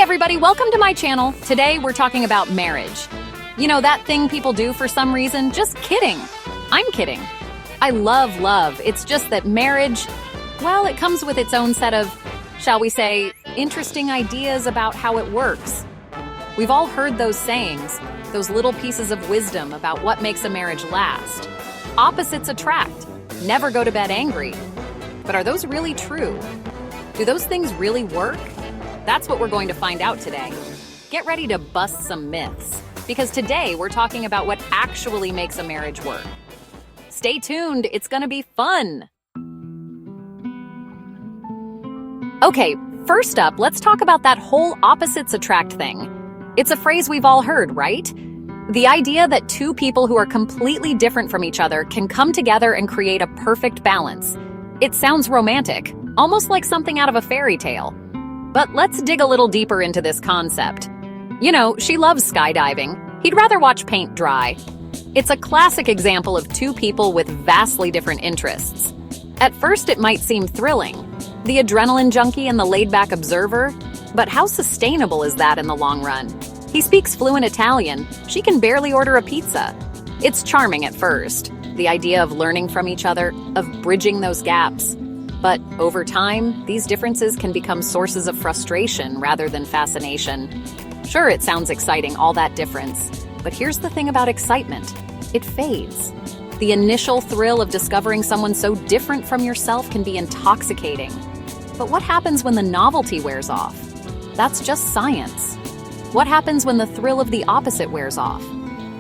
everybody, welcome to my channel. Today we're talking about marriage. You know, that thing people do for some reason? Just kidding. I'm kidding. I love love. It's just that marriage, well, it comes with its own set of, shall we say, interesting ideas about how it works. We've all heard those sayings, those little pieces of wisdom about what makes a marriage last. Opposites attract. Never go to bed angry. But are those really true? Do those things really work? That's what we're going to find out today. Get ready to bust some myths, because today we're talking about what actually makes a marriage work. Stay tuned, it's gonna be fun. Okay, first up, let's talk about that whole opposites attract thing. It's a phrase we've all heard, right? The idea that two people who are completely different from each other can come together and create a perfect balance. It sounds romantic, almost like something out of a fairy tale. But let's dig a little deeper into this concept. You know, she loves skydiving. He'd rather watch paint dry. It's a classic example of two people with vastly different interests. At first, it might seem thrilling, the adrenaline junkie and the laid-back observer, but how sustainable is that in the long run? He speaks fluent Italian. She can barely order a pizza. It's charming at first, the idea of learning from each other, of bridging those gaps. But over time, these differences can become sources of frustration rather than fascination. Sure, it sounds exciting, all that difference. But here's the thing about excitement. It fades. The initial thrill of discovering someone so different from yourself can be intoxicating. But what happens when the novelty wears off? That's just science. What happens when the thrill of the opposite wears off?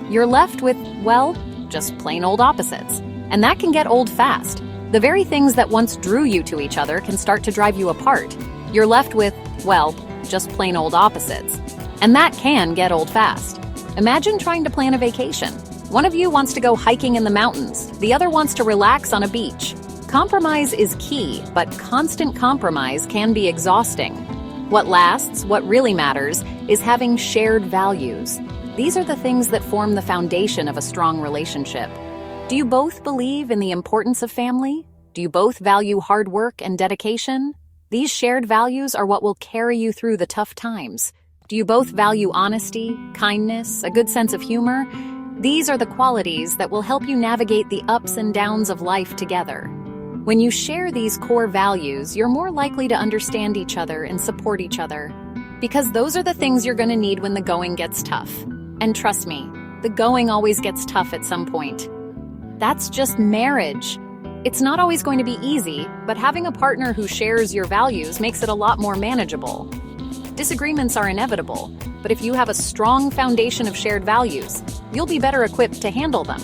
You're left with, well, just plain old opposites. And that can get old fast. The very things that once drew you to each other can start to drive you apart. You're left with, well, just plain old opposites. And that can get old fast. Imagine trying to plan a vacation. One of you wants to go hiking in the mountains. The other wants to relax on a beach. Compromise is key, but constant compromise can be exhausting. What lasts, what really matters, is having shared values. These are the things that form the foundation of a strong relationship. Do you both believe in the importance of family? Do you both value hard work and dedication? These shared values are what will carry you through the tough times. Do you both value honesty, kindness, a good sense of humor? These are the qualities that will help you navigate the ups and downs of life together. When you share these core values, you're more likely to understand each other and support each other. Because those are the things you're going to need when the going gets tough. And trust me, the going always gets tough at some point. That's just marriage. It's not always going to be easy, but having a partner who shares your values makes it a lot more manageable. Disagreements are inevitable, but if you have a strong foundation of shared values, you'll be better equipped to handle them.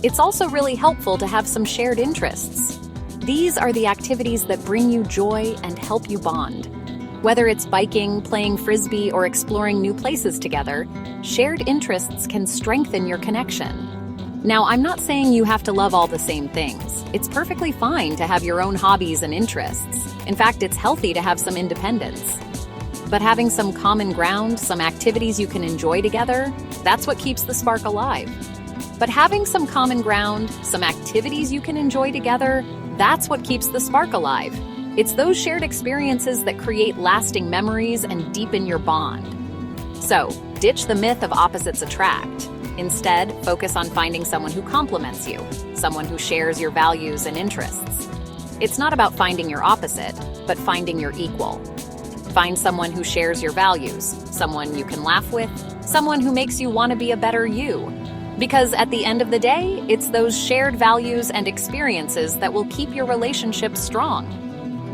It's also really helpful to have some shared interests. These are the activities that bring you joy and help you bond. Whether it's biking, playing frisbee, or exploring new places together, shared interests can strengthen your connection. Now, I'm not saying you have to love all the same things. It's perfectly fine to have your own hobbies and interests. In fact, it's healthy to have some independence. But having some common ground, some activities you can enjoy together, that's what keeps the spark alive. But having some common ground, some activities you can enjoy together, that's what keeps the spark alive. It's those shared experiences that create lasting memories and deepen your bond. So, ditch the myth of opposites attract. Instead, focus on finding someone who complements you, someone who shares your values and interests. It's not about finding your opposite, but finding your equal. Find someone who shares your values, someone you can laugh with, someone who makes you want to be a better you. Because at the end of the day, it's those shared values and experiences that will keep your relationship strong.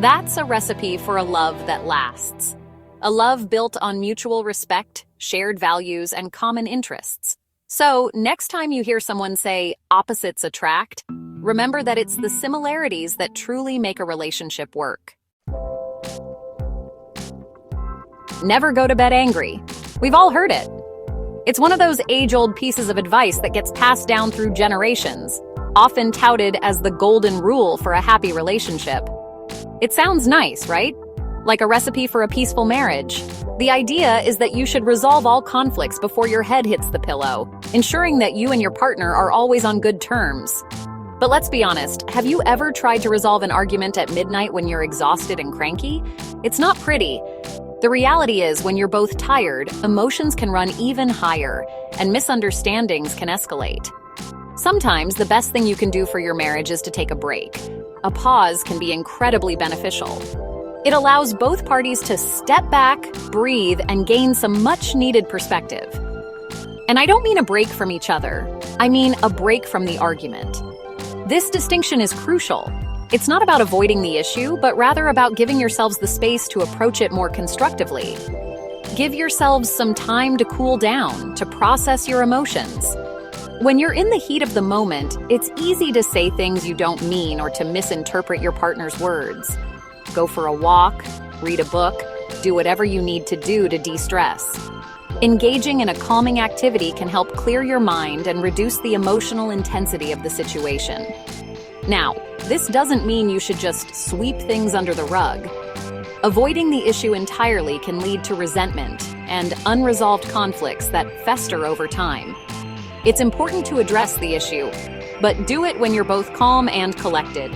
That's a recipe for a love that lasts. A love built on mutual respect, shared values, and common interests. So, next time you hear someone say, opposites attract, remember that it's the similarities that truly make a relationship work. Never go to bed angry. We've all heard it. It's one of those age-old pieces of advice that gets passed down through generations, often touted as the golden rule for a happy relationship. It sounds nice, right? Like a recipe for a peaceful marriage. The idea is that you should resolve all conflicts before your head hits the pillow, ensuring that you and your partner are always on good terms. But let's be honest, have you ever tried to resolve an argument at midnight when you're exhausted and cranky? It's not pretty. The reality is, when you're both tired, emotions can run even higher, and misunderstandings can escalate. Sometimes the best thing you can do for your marriage is to take a break. A pause can be incredibly beneficial. It allows both parties to step back, breathe, and gain some much-needed perspective. And I don't mean a break from each other. I mean a break from the argument. This distinction is crucial. It's not about avoiding the issue, but rather about giving yourselves the space to approach it more constructively. Give yourselves some time to cool down, to process your emotions. When you're in the heat of the moment, it's easy to say things you don't mean or to misinterpret your partner's words. Go for a walk, read a book, do whatever you need to do to de-stress. Engaging in a calming activity can help clear your mind and reduce the emotional intensity of the situation. Now, this doesn't mean you should just sweep things under the rug. Avoiding the issue entirely can lead to resentment and unresolved conflicts that fester over time. It's important to address the issue, but do it when you're both calm and collected.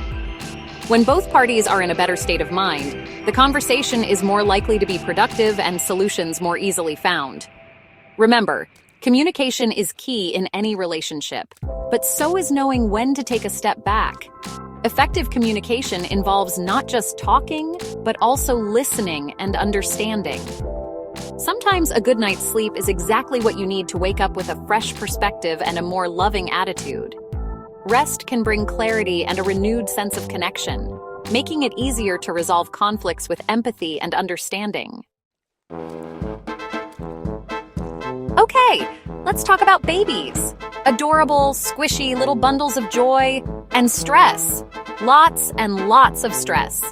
When both parties are in a better state of mind, the conversation is more likely to be productive and solutions more easily found. Remember, communication is key in any relationship, but so is knowing when to take a step back. Effective communication involves not just talking, but also listening and understanding. Sometimes a good night's sleep is exactly what you need to wake up with a fresh perspective and a more loving attitude. Rest can bring clarity and a renewed sense of connection, making it easier to resolve conflicts with empathy and understanding. Okay, let's talk about babies. Adorable, squishy little bundles of joy and stress. Lots and lots of stress.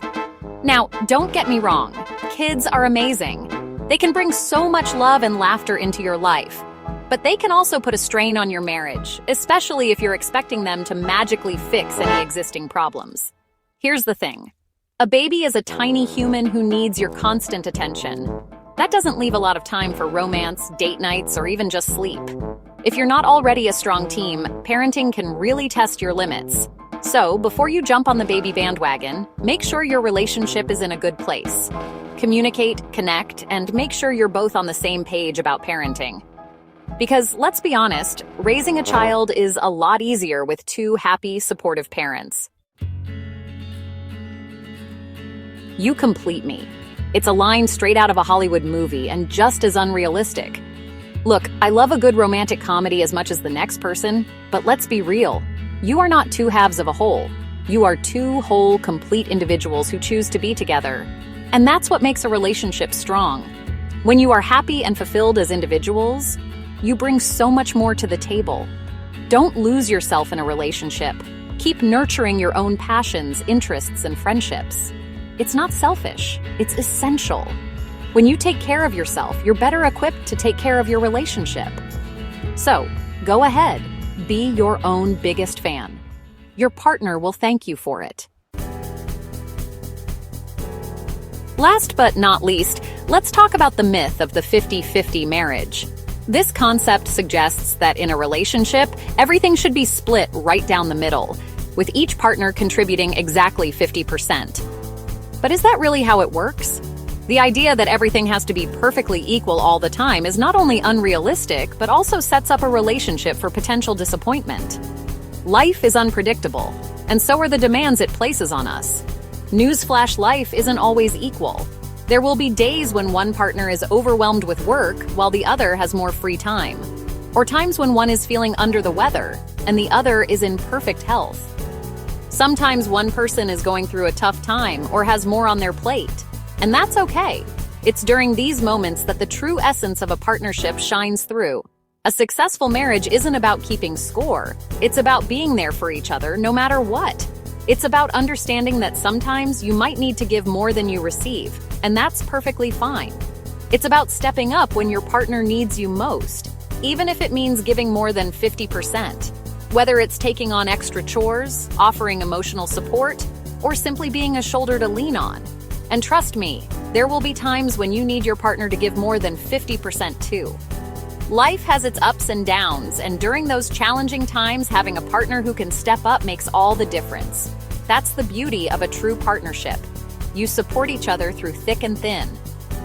Now, don't get me wrong. Kids are amazing. They can bring so much love and laughter into your life. But they can also put a strain on your marriage, especially if you're expecting them to magically fix any existing problems. Here's the thing. A baby is a tiny human who needs your constant attention. That doesn't leave a lot of time for romance, date nights, or even just sleep. If you're not already a strong team, parenting can really test your limits. So, before you jump on the baby bandwagon, make sure your relationship is in a good place. Communicate, connect, and make sure you're both on the same page about parenting. Because, let's be honest, raising a child is a lot easier with two happy, supportive parents. You complete me. It's a line straight out of a Hollywood movie and just as unrealistic. Look, I love a good romantic comedy as much as the next person, but let's be real. You are not two halves of a whole. You are two whole, complete individuals who choose to be together. And that's what makes a relationship strong. When you are happy and fulfilled as individuals, you bring so much more to the table. Don't lose yourself in a relationship. Keep nurturing your own passions, interests, and friendships. It's not selfish, it's essential. When you take care of yourself, you're better equipped to take care of your relationship. So, go ahead, be your own biggest fan. Your partner will thank you for it. Last but not least, let's talk about the myth of the 50-50 marriage. This concept suggests that in a relationship, everything should be split right down the middle, with each partner contributing exactly 50%. But is that really how it works? The idea that everything has to be perfectly equal all the time is not only unrealistic, but also sets up a relationship for potential disappointment. Life is unpredictable, and so are the demands it places on us. Newsflash, life isn't always equal. There will be days when one partner is overwhelmed with work while the other has more free time, or times when one is feeling under the weather and the other is in perfect health. Sometimes one person is going through a tough time or has more on their plate, and that's okay. It's during these moments that the true essence of a partnership shines through. A successful marriage isn't about keeping score. It's about being there for each other no matter what. It's about understanding that sometimes you might need to give more than you receive, and that's perfectly fine. It's about stepping up when your partner needs you most, even if it means giving more than 50%. Whether it's taking on extra chores, offering emotional support, or simply being a shoulder to lean on. And trust me, there will be times when you need your partner to give more than 50% too. Life has its ups and downs, and during those challenging times, having a partner who can step up makes all the difference. That's the beauty of a true partnership. You support each other through thick and thin.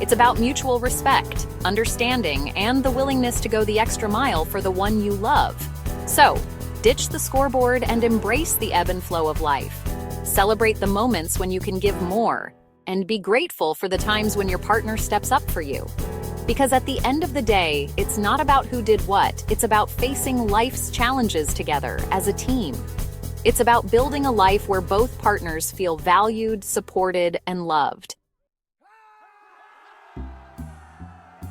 It's about mutual respect, understanding, and the willingness to go the extra mile for the one you love. So, ditch the scoreboard and embrace the ebb and flow of life. Celebrate the moments when you can give more, and be grateful for the times when your partner steps up for you. Because at the end of the day, it's not about who did what, it's about facing life's challenges together as a team. It's about building a life where both partners feel valued, supported, and loved.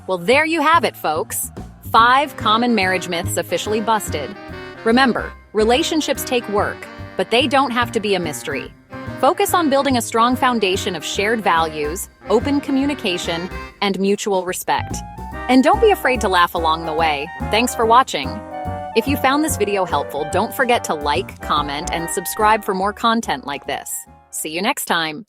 Well, there you have it, folks. 5 common marriage myths officially busted. Remember, relationships take work, but they don't have to be a mystery. Focus on building a strong foundation of shared values, open communication, and mutual respect. And don't be afraid to laugh along the way. Thanks for watching. If you found this video helpful, don't forget to like, comment, and subscribe for more content like this. See you next time.